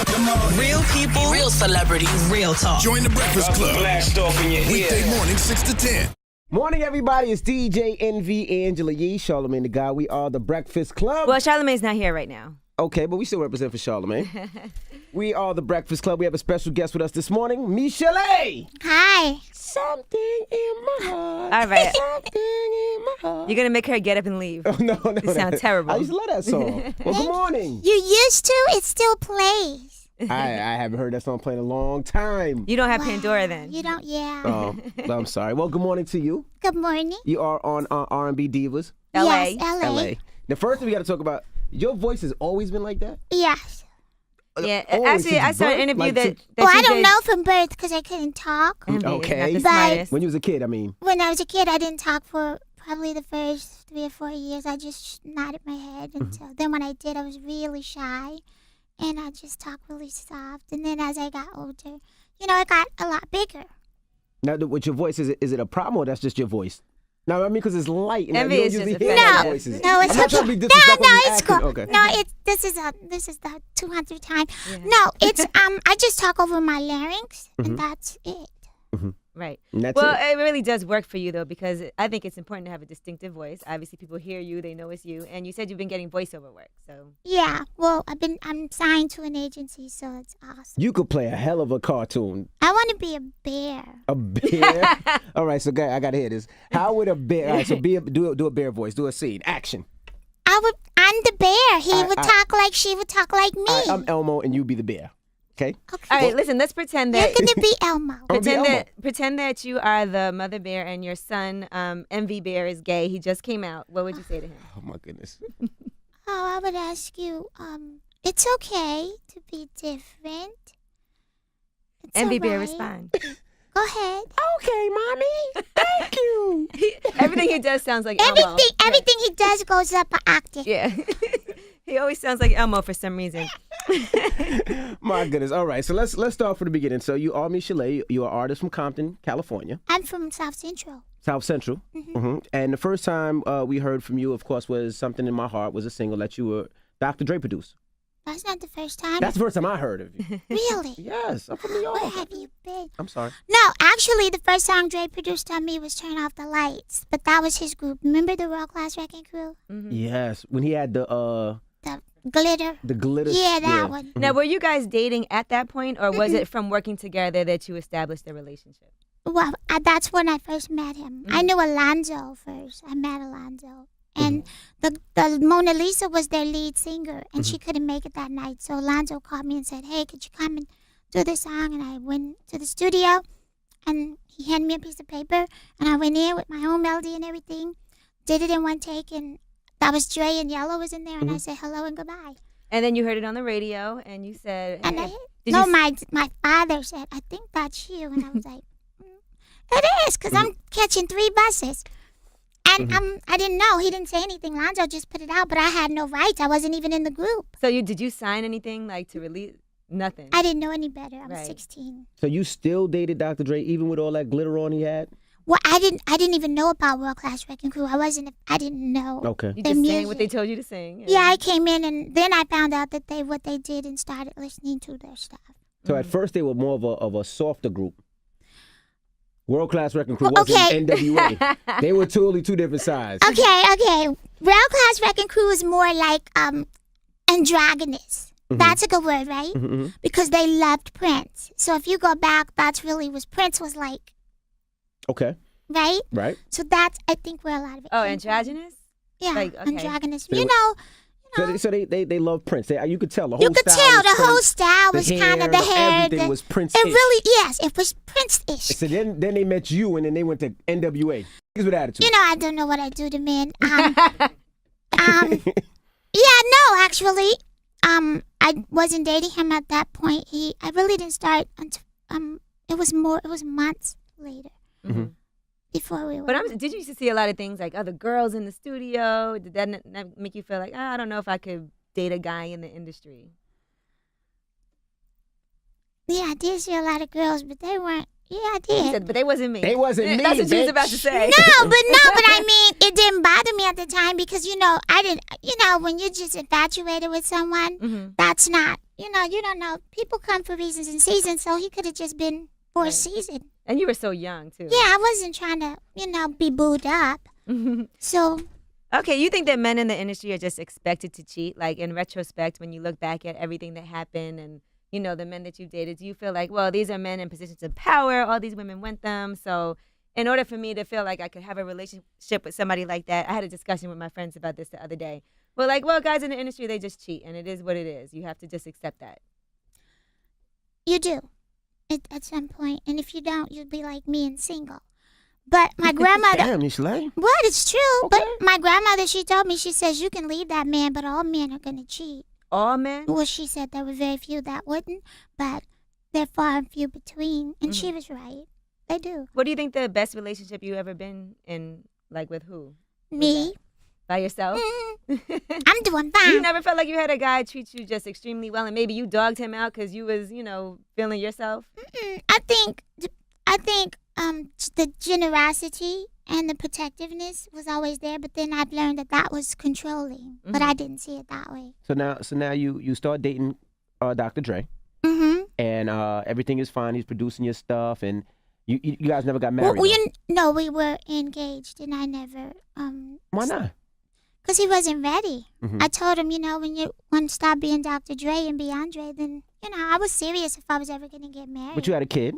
Real people, real celebrities, real talk. Join the Breakfast Club. Blast off in your Weekday morning, 6 to 10. Morning, everybody. It's DJ NV, Angela Yee, Charlamagne the Guy. We are the Breakfast Club. Well, Charlamagne's not here right now. Okay, but we still represent for Charlamagne. We are the Breakfast Club. We have a special guest with us this morning, Michele'le. Hi. Something in my heart. All right. Something in my heart. You're going to make her get up and leave. Oh, no. You sound terrible. I used to love that song. Well, good morning. You used to? It still plays. I haven't heard that song played in a long time. You don't have Pandora then. You don't, yeah. Oh, well, I'm sorry. Well, good morning to you. Good morning. You are on R&B Divas. L.A. Yes, L.A. LA. The first thing we got to talk about, your voice has always been like that? Yes. Yeah, Always actually, since I saw an birth? interview Like, that since- that Well, you I don't did. know from birth because I couldn't talk. Envy is Okay. not the But- smartest. When you was a kid, I mean. When I was a kid, I didn't talk for probably the first 3 or 4 years. I just nodded my head until then. When I did, I was really shy, and I just talked really soft. And then as I got older, it got a lot bigger. Now, with your voice, is it a problem or that's just your voice? No, I mean, because it's light. And Envy you don't is usually just hear offensive. light No, voices. no, it's I'm not trying okay. to be No, disrespectful no, when you it's acting. cool. Okay. No, this is the 200th time. Yeah. No, it's I just talk over my larynx, and that's it. Right. And that's Well, it. it really does work for you, though, because I think it's important to have a distinctive voice. Obviously, people hear you. They know it's you. And you said you've been getting voiceover work, so. Yeah, well, I'm signed to an agency, so it's awesome. You could play a hell of a cartoon. I want to be a bear. A bear? All right, so I got to hear this. How would a bear, all right, so do a bear voice. Do a scene. Action. I'm the bear. He I- would I- talk like she would talk like me. All right, I'm Elmo and you be the bear. Okay? Okay. All right, listen, let's pretend You're that. gonna be Elmo. I'll be Elmo. Pretend that you are the mother bear and your son, MV Bear, is gay. He just came out. What would you say to him? Oh, my goodness. Oh, I would ask you. It's okay to be different. It's MV Bear alright. respond. Go ahead. Okay, Mommy. Thank you. Everything he does sounds like Elmo. Everything he does goes up an octave. Yeah. He always sounds like Elmo for some reason. My goodness. All right, so let's start from the beginning. So you are Michele'le. You are an artist from Compton, California. I'm from South Central. South Central. And the first time we heard from you, of course, was Something in My Heart, was a single that you were Dr. Dre produced. That's not the first time. That's the first time I heard of you. Really? Yes, I'm from New Where York. have you been? I'm sorry. No, actually, the first song Dre produced on me was Turn Off the Lights, but that was his group. Remember the World Class Wrecking Crew? Yes, when he had The glitter? the glitter. Yeah, that one. Now, were you guys dating at that point, or was it from working together that you established the relationship? Well, that's when I first met him. I knew Alonzo first. I met Alonzo. And the Mona Lisa was their lead singer, and she couldn't make it that night. So Alonzo called me and said, hey, could you come and do this song? And I went to the studio, and he handed me a piece of paper, and I went in with my own melody and everything, did it in one take, and that was Dre and Yellow was in there, and I said hello and goodbye. And then you heard it on the radio, and you said, And hey, my father said, I think that's you. And I was like, it is, because I'm catching 3 buses. And I didn't know. He didn't say anything. Lonzo just put it out, but I had no rights. I wasn't even in the group. So did you sign anything like to release? Nothing. I didn't know any better. I was Right. 16. So you still dated Dr. Dre even with all that glitter on he had? Well, I didn't even know about World Class Wrecking Crew. I didn't know. Okay. You the just sang what they music. told you to sing. Yeah, I came in, and then I found out that what they did and started listening to their stuff. So at first they were more of a softer group. World Class Wrecking Crew Well, wasn't NWA. They were totally two different sides. Okay. World Class Wrecking Crew is more like androgynous. That's a good word, right? Because they loved Prince. So if you go back, that's really was Prince was like, Okay. right? Right. So that's, I think, where a lot of it Oh, came from. androgynous? Yeah, like, okay. androgynous. So You they- know, So they love Prince. You could tell the whole you could style tell was the whole Prince. style The was hair, kind of the hair. everything was Prince-ish. It really, yes, it was Prince-ish. So then they met you and then they went to NWA. Niggas with attitude. You know, I don't know what I do to men. Yeah, no, actually, I wasn't dating him at that point. I really didn't start until it was months later before we were. But did you used to see a lot of things like other girls in the studio? Did that not make you feel like, I don't know if I could date a guy in the industry? Yeah, I did see a lot of girls, but they weren't. Yeah, I You did. said, but they wasn't me. They wasn't me, That's what she was bitch. about to say. No, but I mean, it didn't bother me at the time because, I didn't, when you're just infatuated with someone, that's not, you don't know. People come for reasons and seasons, so he could have just been for a season. And you were so young, too. Yeah, I wasn't trying to, be booed up. So. Okay, you think that men in the industry are just expected to cheat? Like, in retrospect, when you look back at everything that happened and, the men that you've dated, do you feel like, well, these are men in positions of power, all these women want them, so in order for me to feel like I could have a relationship with somebody like that, I had a discussion with my friends about this the other day. We're like, well, guys in the industry, they just cheat, and it is what it is. You have to just accept that. You do, at some point, and if you don't, you'll be like me and single. But my grandmother... Damn, Michele'le. What? It's true. Okay. But my grandmother, she told me, she says, you can leave that man, but all men are going to cheat. All men? Well, she said there were very few that wouldn't, but they're far and few between. And she was right. They do. What do you think the best relationship you ever been in, like with who? Me? By yourself? I'm doing fine. You never felt like you had a guy treat you just extremely well and maybe you dogged him out because you was, feeling yourself? I think the generosity and the protectiveness was always there, but then I've learned that was controlling, but I didn't see it that way. So now you start dating Dr. Dre, and everything is fine. He's producing your stuff, and you guys never got married. Well, we were engaged, and I never. Why not? Because he wasn't ready. I told him, when you want to stop being Dr. Dre and be Andre, then I was serious if I was ever going to get married. But you had a kid.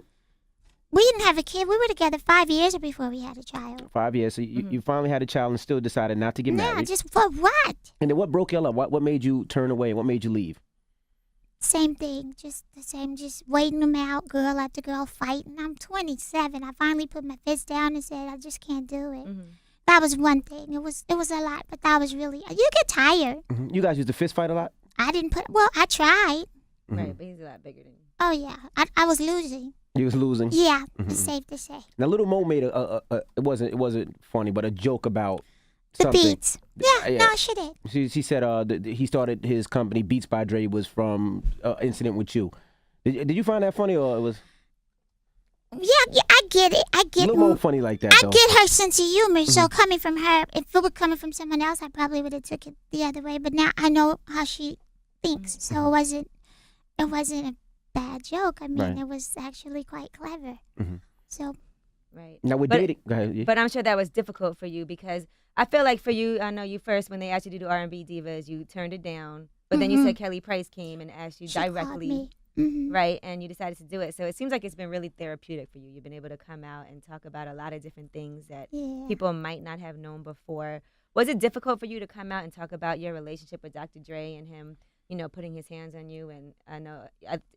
We didn't have a kid. We were together 5 years before we had a child. 5 years. So you finally had a child and still decided not to get married. Yeah, just for what? And then what broke y'all up? What made you turn away? What made you leave? Same thing. Just the same. Just waiting them out, girl after girl fighting. I'm 27. I finally put my fist down and said, I just can't do it. That was one thing. It was a lot, but that was really, you get tired. You guys used to fist fight a lot? I tried. Right, but he's a lot bigger than you. Oh, yeah. I was losing. You was losing? Yeah, it's safe to say. Now, Little Mo made it wasn't funny, but a joke about the something. Beats. Yeah, no, she did. She said he started his company, Beats by Dre, was from incident with you. Did you find that funny, or it was... Yeah, I get it. I get a little more funny like that, though. I get her sense of humor. So coming from her, if it were coming from someone else, I probably would have took it the other way. But now I know how she thinks, so it wasn't a bad joke. I mean, it was actually quite clever. So. Right. Now we're dating. Go ahead. Yeah. But I'm sure that was difficult for you because I feel like for you, I know you first when they asked you to do R&B Divas, you turned it down. But then you said Kelly Price came and asked you directly. Right, and you decided to do it. So it seems like it's been really therapeutic for you. You've been able to come out and talk about a lot of different things that people might not have known before. Was it difficult for you to come out and talk about your relationship with Dr. Dre and him, putting his hands on you? And I know,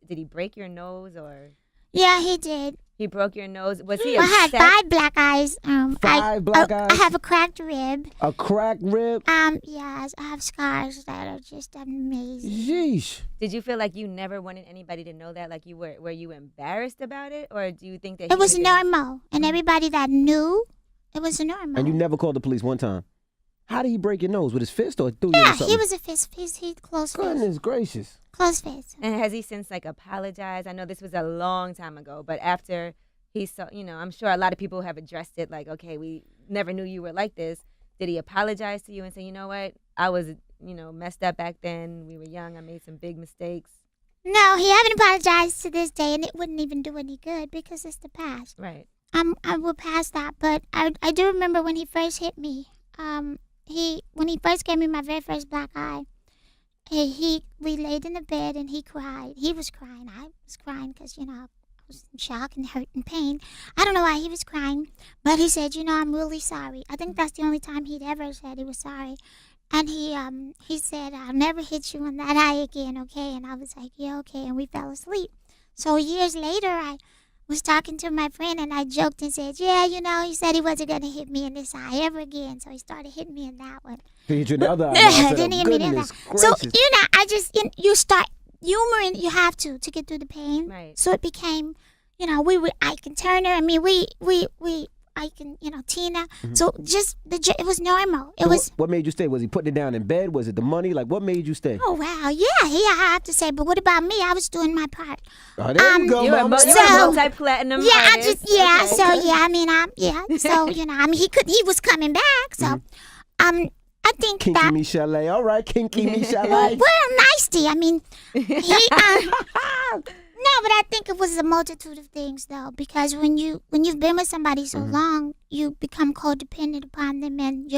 did he break your nose or? Yeah, he did. He broke your nose? Was he I had 5 black eyes. 5 black eyes? I have a cracked rib. A cracked rib? Yeah, I have scars that are just amazing. Yeesh. Did you feel like you never wanted anybody to know that? Like were you embarrassed about it? Or do you think that it was normal? And everybody that knew, it was normal. And you never called the police one time? How did he break your nose? With his fist or threw you or something? He was a fist. He closed fist. Goodness gracious. Close fist. And has he since apologized? I know this was a long time ago, but after he saw, I'm sure a lot of people have addressed it like, okay, we never knew you were like this. Did he apologize to you and say, you know what, I was, messed up back then. We were young. I made some big mistakes. No, he haven't apologized to this day, and it wouldn't even do any good because it's the past. Right. I will pass that, but I do remember when he first hit me. When he first gave me my very first black eye, we laid in the bed and he cried. He was crying. I was crying because, I was in shock and hurt and pain. I don't know why he was crying, but he said, I'm really sorry. I think that's the only time he'd ever said he was sorry. And he said, I'll never hit you in that eye again, okay? And I was like, yeah, okay. And we fell asleep. So years later, I was talking to my friend and I joked and said, yeah, he said he wasn't going to hit me in this eye ever again. So he started hitting me in that one. He hit you in the other eye. Didn't hit me in that. So, I just, you start humoring, you have to get through the pain. Right. So it became, Ike and Turner. I mean, Ike and, Tina. So just, it was normal. It was. What made you stay? Was he putting it down in bed? Was it the money? Like, what made you stay? Oh, wow. Yeah, I have to say. But what about me? I was doing my part. Oh, there you go, you were a multi-platinum artist. So, he was coming back. So, I I think Kinky that. Michele'le. All right, Kinky Well, Michele'le. nicety. I mean, he. No, but I think it was a multitude of things, though, because when you've been with somebody so long, you become codependent upon them, and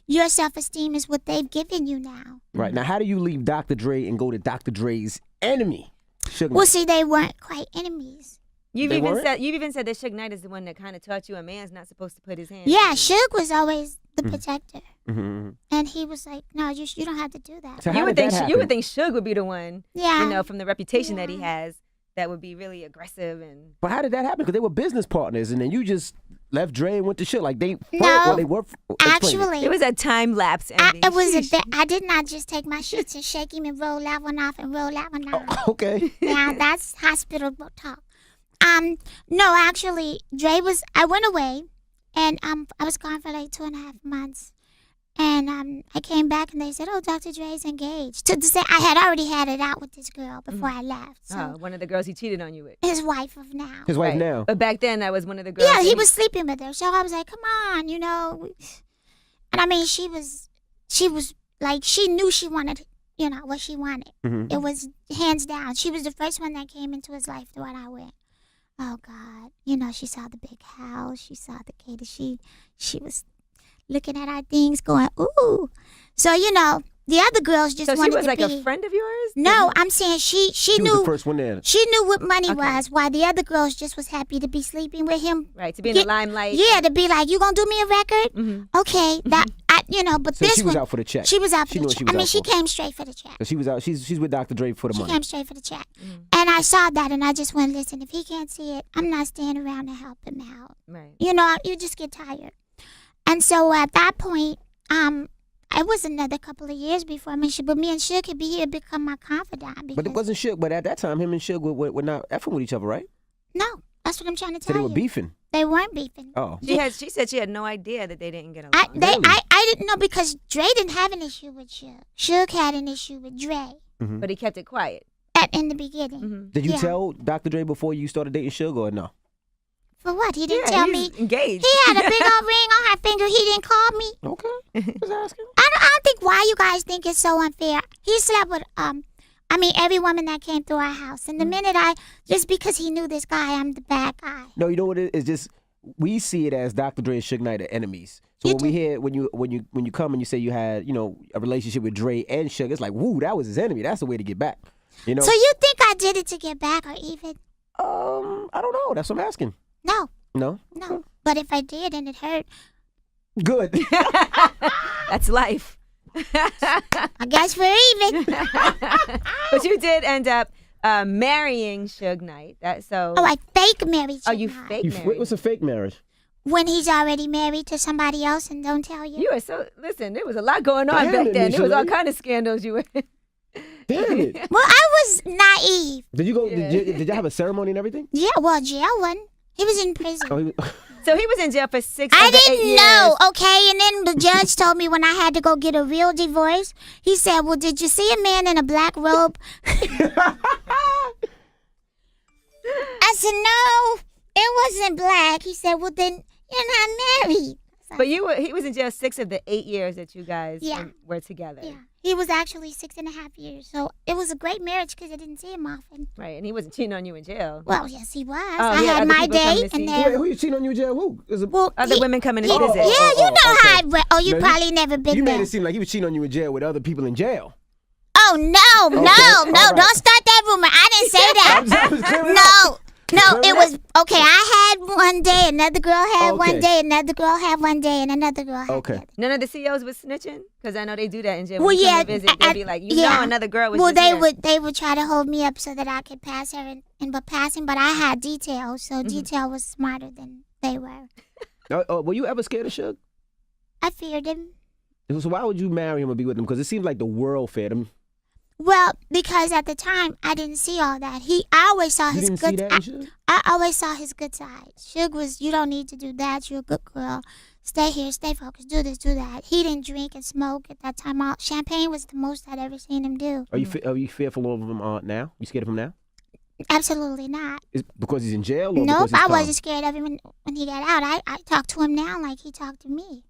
your self-esteem is what they've given you now. Right. Now, how do you leave Dr. Dre and go to Dr. Dre's enemy? Suge Well, Knight? see, they weren't quite enemies. You've They even weren't? said that Suge Knight is the one that kind of taught you a man's not supposed to put his hands. Yeah, in. Suge was always the protector, Mhm. and he was like, "No, you don't have to do that." So You how would did think that you would happen? think Suge would be the one, Yeah. you know, from the reputation that he Yeah. has, that would be really aggressive and. But how did that happen? Because they were business partners, and then you just left Dre and went to shit. Like they fought No, or they were. Explain it. Actually, It was a time lapse ending. it was Sheesh. I did not just take my shits and shake him and roll that one off and roll that one off. Okay. Yeah, that's hospital talk. No, actually, I went away, and I was gone for like 2.5 months, and I came back and they said, "Oh, Dr. Dre's engaged." To say I had already had it out with this girl before I left. So One of the girls he cheated on you with. his wife of now. His wife Right. now. But back then, that was one of the girls. Yeah, that he was sleeping with her, so I was like, "Come on, you know." And I mean, she was like, she knew she wanted, you know, what she wanted. Mhm. It was hands down. She was the first one that came into his life when I went. Oh God, you know, she saw the big house, she saw the cater. She was looking at our things, going, "Ooh." So you know, the other girls just So she wanted was to like be. a friend of yours? No, I'm saying she She was knew the first one there. she knew what money Okay. was. While the other girls just was happy to be sleeping with him. Right, to be in the Yeah, limelight. Yeah, to be like, "You gonna do me a record?" Mhm. Okay, that you know, but So this she was one, out for the check. she was out for She the knew what check. she was I mean, out she for. came straight for the check. So she was out. She's with Dr. Dre for the She money. came straight for the check. And I saw that, and I just went, "Listen, if he can't see it, I'm not staying around to help him out." Right. You know, you just get tired. And so at that point, it was another couple of years before me and Suge could be here, become my confidant. Because, But it wasn't Suge. But at that time, him and Suge were not effing with each other, right? No, that's what I'm trying to So tell they you. were beefing. They weren't beefing. Oh. She said she had no idea that they didn't get along. Really? I didn't know because Dre didn't have an issue with Suge. Suge had an issue with Dre But he kept it quiet. in the beginning. Mhm. Did you Yeah. tell Dr. Dre before you started dating Suge or no? For what? He didn't Yeah, tell he's me. engaged. He had a big old ring on her finger. He didn't call me. Okay. Just asking. I don't think why you guys think it's so unfair. He slept with every woman that came through our house. And the minute just because he knew this guy, I'm the bad guy. No, you know what it is? It's just we see it as Dr. Dre and Suge Knight are enemies. So You when we hear when you come and you say you had, you know, a relationship with Dre and Suge, it's like, woo, that was his enemy. That's the way to get back. You know? So you think I did it to get back or even? I don't know. That's what I'm asking. No, No? no. But if I did and it hurt, Good. That's life. I guess we're even. But you did end up marrying Suge Knight. Oh, I fake married Oh, Suge you Knight. fake You, married. what's a fake marriage? When he's already married to somebody else and don't tell you. You were so listen. There was a lot going on Damn back it, then. There was all Michele'le. kind of scandals. You were. Damn it. Well, I was naive. Did you go? Yeah. Did you have a ceremony and everything? Yeah, well, jail one. He was in prison. Oh, So he was in jail for 6 I of the 8 didn't years. know, okay? And then the judge told me when I had to go get a real divorce, he said, "Well, did you see a man in a black robe?" I said, "No, it wasn't black." He said, "Well, then you're not married." But he was in jail 6 of the 8 years that you guys Yeah. were together. Yeah, he was actually 6.5 years. So it was a great marriage because I didn't see him often. Right, and he wasn't cheating on you in jail. Well, yes, he was. Oh, I he had had other my people come day, to see and you. then. Wait, who you cheating on you in jail? Who? Is it, Well, Other women coming to yeah, visit. yeah, you know okay. how I went. Oh, you No, you- probably never been you there. made it seem like he was cheating on you in jail with other people in jail. Oh no, Okay, no, all right. don't start that rumor. I didn't say that. No, it was okay. I had one day, another girl had Okay. one day, another girl had one day, and another girl had Okay. the other. None of the CEOs was snitching? Because I know they do that in jail. Well, When you come yeah, to visit, they'd be like, you yeah. know another girl was Well, just here. they would try to hold me up so that I could pass her, but I had detail, so detail was smarter than they were. Were you ever scared of Suge? I feared him. So why would you marry him or be with him? Because it seems like the world feared him. Well, because at the time I didn't see all that. I always saw You his didn't see good. that in Suge? I always saw his good side. Suge was, you don't need to do that. You're a good girl. Stay here. Stay focused. Do this. Do that. He didn't drink and smoke at that time. Champagne was the most I'd ever seen him do. Are you fearful of him now? You scared of him now? Absolutely not. Is because he's in jail or Nope, because he's I calm? wasn't scared of him when he got out. I talk to him now like he talked to me.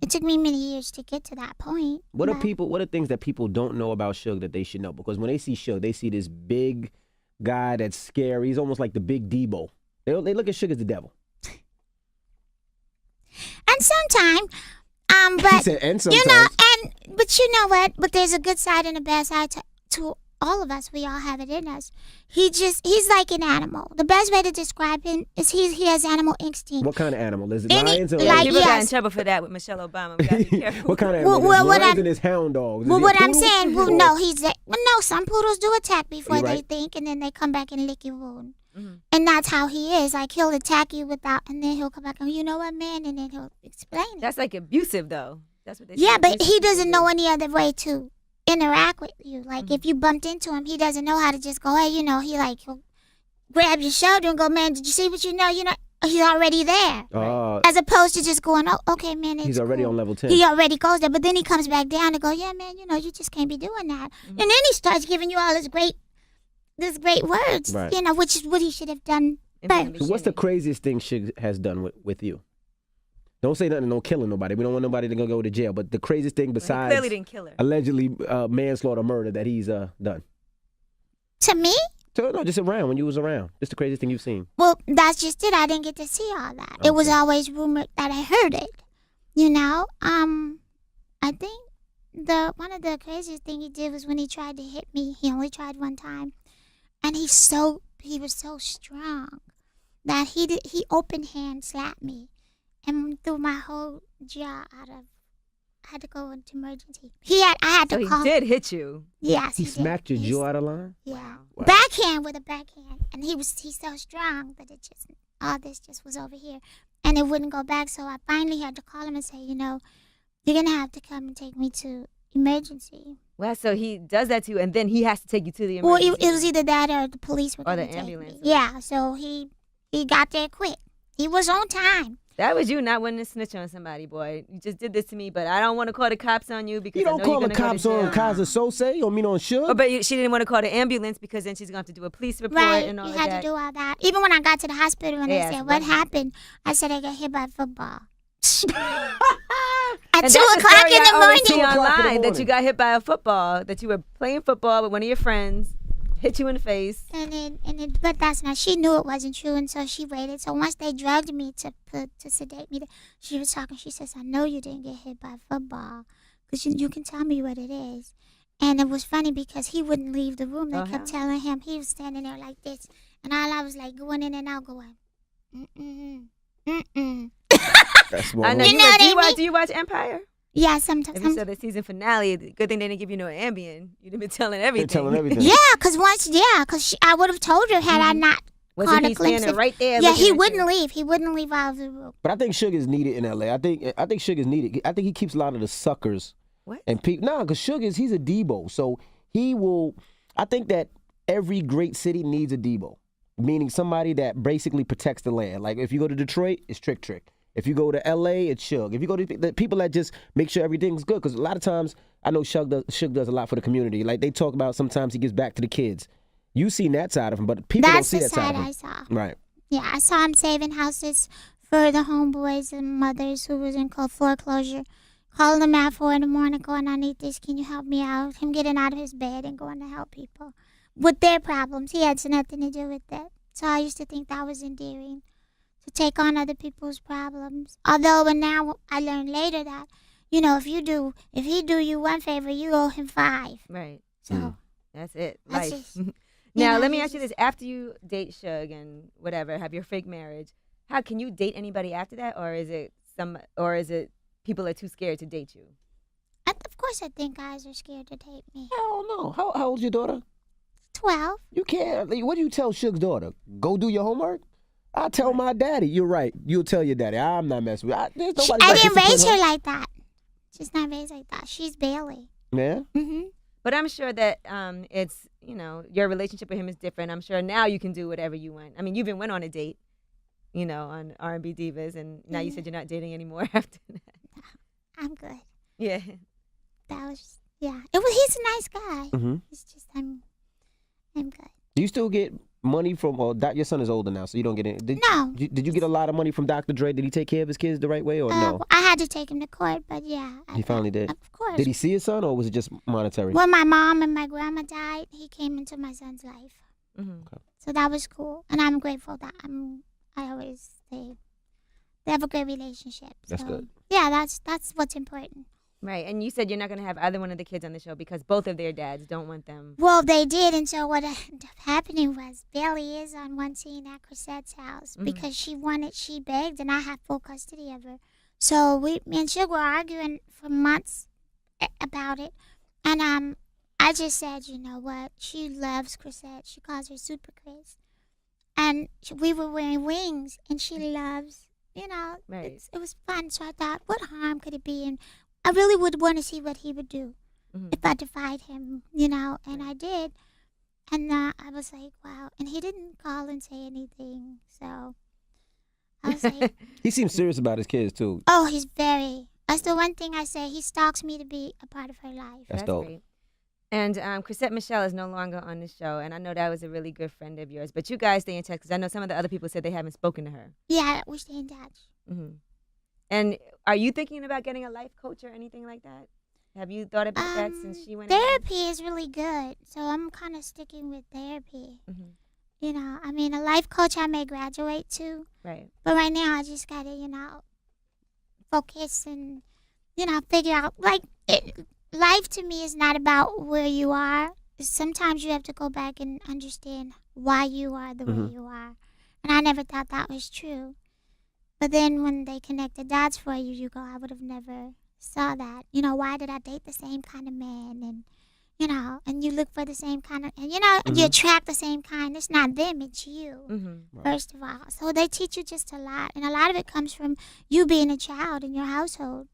It took me many years to get to that point. What are things that people don't know about Suge that they should know? Because when they see Suge, they see this big guy that's scary. He's almost like the big Debo. They look at Suge as the devil. And sometimes, but He said, and sometimes. you know, but you know what? But there's a good side and a bad side to all of us. We all have it in us. He's like an animal. The best way to describe him is he has animal instinct. What kind of animal? Is it Any- lions or like, People got in yes. trouble for that with Michelle Obama. We gotta be careful. What kind of animal? Well, what lions I'm- and his hound dogs. Is Well, he a what I'm poodle? saying, well, Or- no, no. Some poodles do attack before You're they right. think, and then they come back and lick your wound. Mm-hmm. And that's how he is. Like, he'll attack you without, and then he'll come back and, you know what, man, and then he'll explain it. That's like abusive, though. That's what they Yeah, say. but he Abusive doesn't know people any other way to interact with you. Like, if you bumped into him, he doesn't know how to just go, hey, you know, he'll grab your shoulder and go, man, did you see what you know? You know, he's already there. As opposed to just going, oh, okay, man, it's he's already cool. on level 10. He already goes there, but then he comes back down and go, yeah, man, you know, you just can't be doing that. And then he starts giving you all this great words, Right. you know, which is what he should have done in the first. So what's the beginning. craziest thing Suge has done with you? Don't say nothing, don't killing nobody. We don't want nobody to go to jail. But the craziest thing Well, he besides clearly didn't kill her. allegedly manslaughter, murder that he's done. To me, So no, just around when you was around. Just the craziest thing you've seen. well, that's just it. I didn't get to see all that. It was Okay. always rumored that I heard it. You know, I think one of the craziest thing he did was when he tried to hit me. He only tried one time, and he was so strong that he open hand slapped me and threw my whole jaw out of. I had to go into emergency. I had to So he call. did hit you. Yes, He did. smacked your jaw out of line? Yeah, Wow. backhand with a backhand, and he's so strong that all this just was over here, and it wouldn't go back. So I finally had to call him and say, you know, you're gonna have to come and take me to emergency. Well, so he does that to you, and then he has to take you to the Well, emergency. it was either that or the police were Or gonna the take ambulance. me. Yeah, so he got there quick. He was on time. That was you not wanting to snitch on somebody, boy. You just did this to me, but I don't want to call the cops on you because You don't I know call you're the gonna cops go to on jail. Kaiser Sose. You don't mean on Suge? Oh, but she didn't want to call the ambulance because then she's going to have to do a police report Right, and all he of had that. to do all that. Even when I got to the hospital and They they asked said, what what happened? I said, I got hit by a football. At And 2 that's the o'clock story in the I always see morning. 2 o'clock in the online, that you morning. got hit by a football, that you were playing football with one of your friends, hit you in the face. But that's not. She knew it wasn't true, and so she waited. So once they drugged me to sedate me, she was talking. She says, "I know you didn't get hit by a football, because you can tell me what it is." And it was funny because he wouldn't leave the room. They Oh, kept telling him he was standing there like this, and all I was like going in and out, going, That's I know. You know what I mean? Do you watch Empire? Yeah, sometimes. If you saw the season finale, good thing they didn't give you no Ambien. You'd have been telling everything. telling everything. Yeah, because I would have told her had I not Wasn't caught he a glimpse standing of. right there? Yeah, looking he at wouldn't you? leave. He wouldn't leave out of the room. But I think Suge is needed in LA. I think Suge is needed. I think he keeps a lot of the suckers. What? And people, because Suge he's a Debo. So he will, I think that every great city needs a Debo, meaning somebody that basically protects the land. Like if you go to Detroit, it's Trick. If you go to LA, it's Suge. If you go to the people that just make sure everything's good, because a lot of times I know Suge does a lot for the community. Like they talk about sometimes he gives back to the kids. You've seen that side of him, but people That's don't see the that side side of him. I saw. Right. Yeah, I saw him saving houses for the homeboys and mothers who was in foreclosure. Calling them out 4 a.m, going, I need this, can you help me out? Him getting out of his bed and going to help people with their problems. He had nothing to do with that. So I used to think that was endearing, to take on other people's problems. Although, and now I learned later that, if he do you one favor, you owe him 5. Right. So That's it. That's Life. just- Now, know, let me he's ask you this. After you date Suge and whatever, have your fake marriage, how can you date anybody after that? Or is it people are too scared to date you? of course I think guys are scared to date me. I don't know. How old's your daughter? 12. You can't. What do you tell Suge's daughter? Go do your homework? I tell my daddy. You're right. You'll tell your daddy. I'm not messing with you. I didn't raise her like that. She's not raised like that. She's Bailey. Yeah? Mm-hmm. But I'm sure that it's, your relationship with him is different. I'm sure now you can do whatever you want. I mean, you even went on a date, on R&B Divas, and now you said you're not dating anymore after that. I'm good. Yeah. That was, yeah. He's a nice guy. Mm-hmm. It's just, I'm good. Do you still get money from? Or your son is older now, so you don't get it. No. Did you get a lot of money from Dr. Dre? Did he take care of his kids the right way, or no? I had to take him to court, but yeah. He finally did. Of course. Did he see his son, or was it just monetary? When my mom and my grandma died, he came into my son's life. Mm-hmm. Okay. So that was cool, and I'm grateful that I always say they have a great relationship. That's so, good. Yeah, that's what's important. Right, and you said you're not going to have either one of the kids on the show because both of their dads don't want them. Well, they did, and so what ended up happening was Bailey is on one scene at Chrisette's house because she begged, and I have full custody of her. So me and Suge were arguing for months about it, and I just said, you know what? She loves Chrisette. She calls her Super Chris, and we were wearing wings, and she loves, Right. it was fun. So I thought, what harm could it be? And I really would want to see what he would do if I defied him, and I did. And I was like, wow. And he didn't call and say anything. So I was like, He seems serious about his kids, too. oh, he's very. That's the one thing I say. He stalks me to be a part of her life. That's dope. Great. And Chrisette Michele'le is no longer on the show, and I know that was a really good friend of yours. But you guys stay in touch because I know some of the other people said they haven't spoken to her. Yeah, we stay in touch. Mm-hmm. And are you thinking about getting a life coach or anything like that? Have you thought about that since she went? Therapy is really good, so I'm kind of sticking with therapy. Mm-hmm. I mean, a life coach I may graduate to, Right. but right now I just gotta, focus and, figure out. Life to me is not about where you are. Sometimes you have to go back and understand why you are the way you are, and I never thought that was true. But then when they connect the dots for you, you go, I would have never saw that. Why did I date the same kind of man? And, and you look for the same kind of, and, you attract the same kind. It's not them, it's you, Mm-hmm. first of all. So they teach you just a lot. And a lot of it comes from you being a child in your household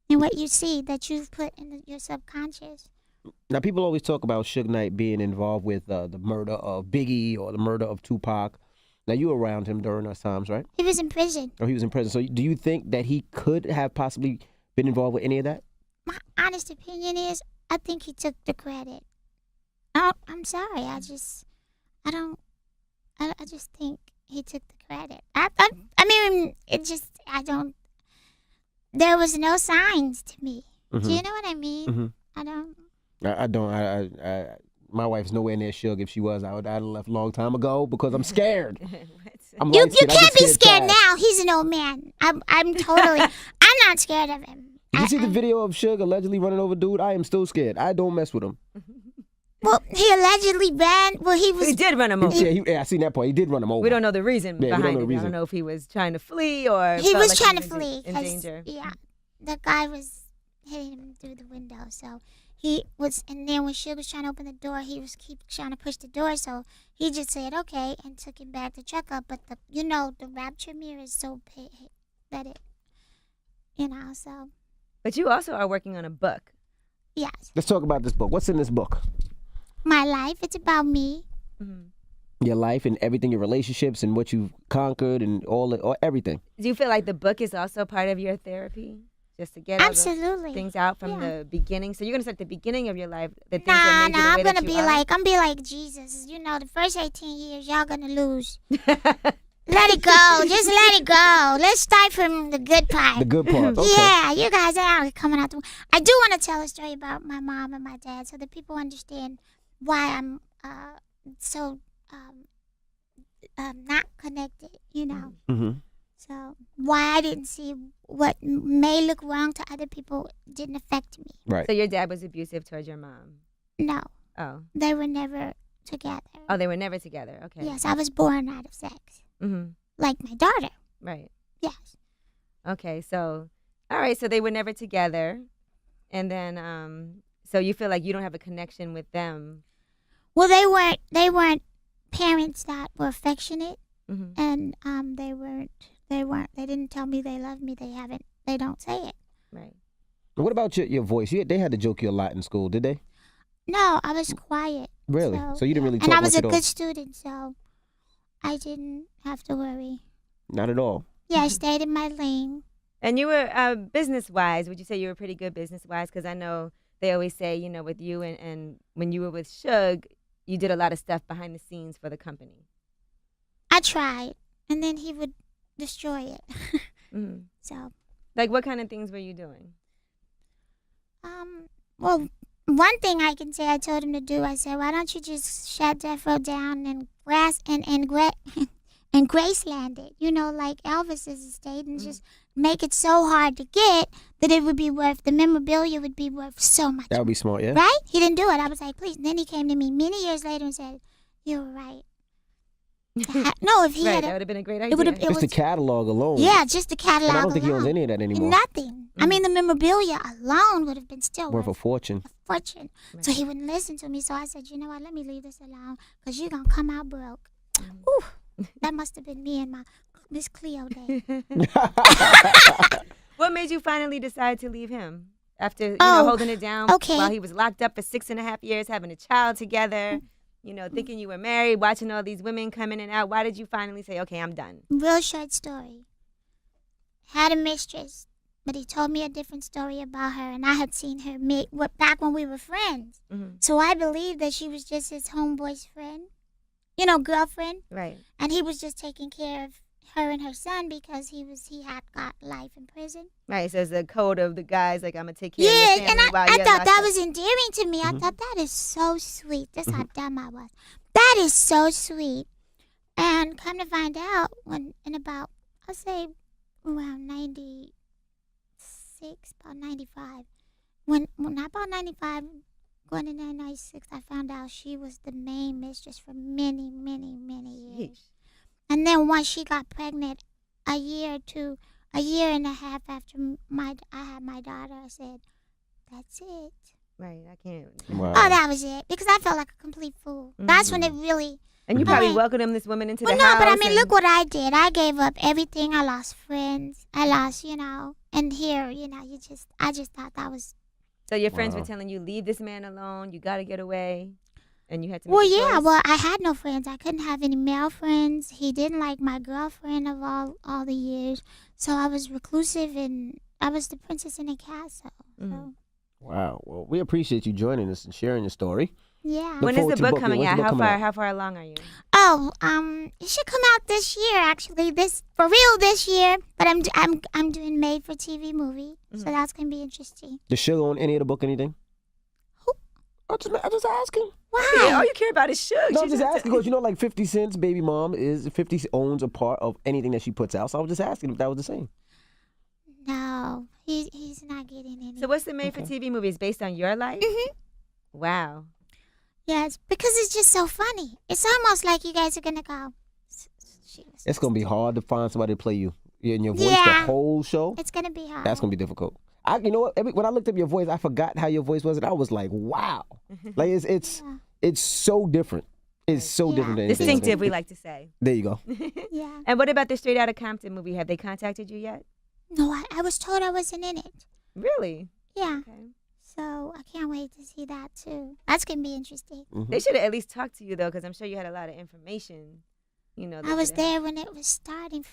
and what you see that you've put in your subconscious. Now, people always talk about Suge Knight being involved with the murder of Biggie or the murder of Tupac. Now, you were around him during those times, right? He was in prison. Or he was in prison. So do you think that he could have possibly been involved with any of that? My honest opinion is I think he took the credit. I'm sorry. I just think he took the credit. I mean, there was no signs to me. Do you know what I mean? I don't. I don't. My wife's nowhere near Suge. If she was, I'd have left a long time ago because I'm scared. I'm You light-skinned. I can't get be scared fast. now. He's an old man. I'm totally. I'm not scared of him. Did you see the video of Suge allegedly running over dude? I am still scared. I don't mess with him. Well, he allegedly ran. Well, he was. He did run him over. Yeah, I seen that part. He did run him over. We don't know the reason Yeah, we don't behind know it. the I reason. don't know if he was trying to flee or He felt was like trying he to was flee. in 'cause, danger. Yeah, the guy was hitting him through the window. So he was, and then when Suge was trying to open the door, he was keep trying to push the door. So he just said okay and took him back to check up. But the rapture mirror is so big that it, so But you also are working on a book. yes, Let's talk about this book. What's in this book? my life. It's about me. Your life and everything, your relationships and what you've conquered and all everything. Do you feel like the book is also part of your therapy? Just to get all Absolutely. the things out from Yeah. the beginning. So you're gonna start the beginning of your life, the things Nah, that made you the I'm way gonna that you be are? like Jesus. The first 18 years, y'all gonna lose. Let it go. Just let it go. Let's start from the good part. The good part. Okay. Yeah, you guys are coming out. I do want to tell a story about my mom and my dad so that people understand why I'm so not connected, Mm-hmm. So why I didn't see what may look wrong to other people didn't affect me. Right. So your dad was abusive towards your mom. No, Oh. they were never together. Oh, they were never together. Okay. Yes, I was born out of sex. Mm-hmm. Like my daughter. Right. Yes. Okay. So, all right. So they were never together, and then so you feel like you don't have a connection with them. Well, they weren't parents that were affectionate, Mm-hmm. and they didn't tell me they loved me. They don't say it. Right. What about your voice? They had to joke you a lot in school, did they? No, I was quiet. Really? So you didn't really talk and I was much a at good all? student, so I didn't have to worry. Not at all. Yeah, I stayed in my lane. And you were business-wise. Would you say you were pretty good business-wise? Because I know they always say, with you and when you were with Suge, you did a lot of stuff behind the scenes for the company. I tried, and then he would destroy it. Mm-hmm. So, Like, what kind of things were you doing? well, one thing I can say I told him to do, I said, why don't you just shut Defro down and Graceland it, like Elvis's estate, and just make it so hard to get that it would be worth, the memorabilia would be worth so much. That would be smart, yeah. Right? He didn't do it. I was like, please. And then he came to me many years later and said, you were right. No, if he Right, had that would have been a great idea. Just the catalog alone. Yeah, just the catalog And I don't think he alone. owns any of that anymore. Nothing. I mean, the memorabilia alone would have been still Worth a fortune. fortune. So he wouldn't listen to me. So I said, you know what? Let me leave this alone because you're going to come out broke. Ooh, that must have been me and my Miss Cleo day. What made you finally decide to leave him? After holding it down while he was locked up for 6.5 years, having a child together, thinking you were married, watching all these women come in and out. Why did you finally say, okay, I'm done? Real short story. Had a mistress, but he told me a different story about her, and I had seen her back when we were friends. Mm-hmm. So I believed that she was just his homeboy's friend, girlfriend. Right. And he was just taking care of her and her son because he had got life in prison. Right, so it's the code of the guys, like, I'm going to take care of your family and while I you're thought locked that up. was endearing to me. I thought that is so sweet. That's how dumb I was. That is so sweet. And come to find out, when in about, I'll say around 96, about 95, when about 95, going into 96, I found out she was the main mistress for many, many, many years. Yeesh. And then once she got pregnant, a year and a half after I had my daughter, I said, that's it. Right, I can't. Wow. Oh, that was it. Because I felt like a complete fool. That's when it really... And you probably welcomed this woman into the house. No, but I mean, look what I did. I gave up everything. I lost friends. I lost, and here, I just thought that was... So your friends were telling you, leave this man alone. You got to get away. And you had to make Well, a yeah. choice? Well, I had no friends. I couldn't have any male friends. He didn't like my girlfriend of all the years. So I was reclusive, and I was the princess in a castle. So. Wow. Well, we appreciate you joining us and sharing your story. Yeah. When is forward the to book book. coming When's out? the book coming out? How far along are you? Oh, it should come out this year. Actually, for real this year. But I'm doing made for TV movie, so that's gonna be interesting. Does Suge own any of the book, anything? Who? I'm just asking. Why? Yeah, all you care about is Suge. No, I'm just asking because like 50 Cent's baby mom 50 owns a part of anything that she puts out. So I was just asking if that was the same. No, he's not getting any. So what's the made for TV movie? Is based on your life? Wow. Yes, because it's just so funny. It's almost like you guys are gonna go. It's gonna be hard to find somebody to play you in your voice the Yeah. whole show. It's gonna be hard. That's gonna be difficult. You know what? When I looked up your voice, I forgot how your voice was, and I was like, wow, like it's so different. It's so different than anything else. Distinctive, we like to say. There you go. Yeah. And what about the Straight Outta Compton movie? Have they contacted you yet? No, I was told I wasn't in it. Really? Yeah. Okay. So I can't wait to see that too. That's gonna be interesting. They should have at least talked to you though, because I'm sure you had a lot of information. I was there when it was starting.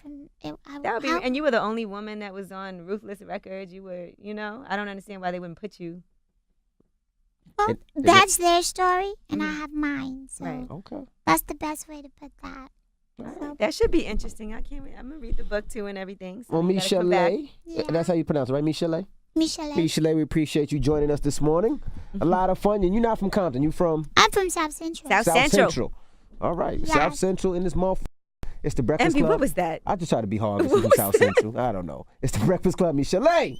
And you were the only woman that was on Ruthless Records. You were, I don't understand why they wouldn't put you. Well, that's their story, and I have mine. So Right. Okay. that's the best way to put that. So, That should be interesting. I can't wait. I'm gonna read the book too and everything. So Well, you gotta come back. Michele'le, Yeah. that's how you pronounce it, right? Michele'le? Michele'le. Michele'le, we appreciate you joining us this morning. A lot of fun. And you're not from Compton. You from I'm from South Central. South Central. All right. Yes. South Central in this motherfucker. It's the Breakfast Envy, Club. what was that? I just try to be hard What from was South that? Central. I don't know. It's the Breakfast Club, Michele'le.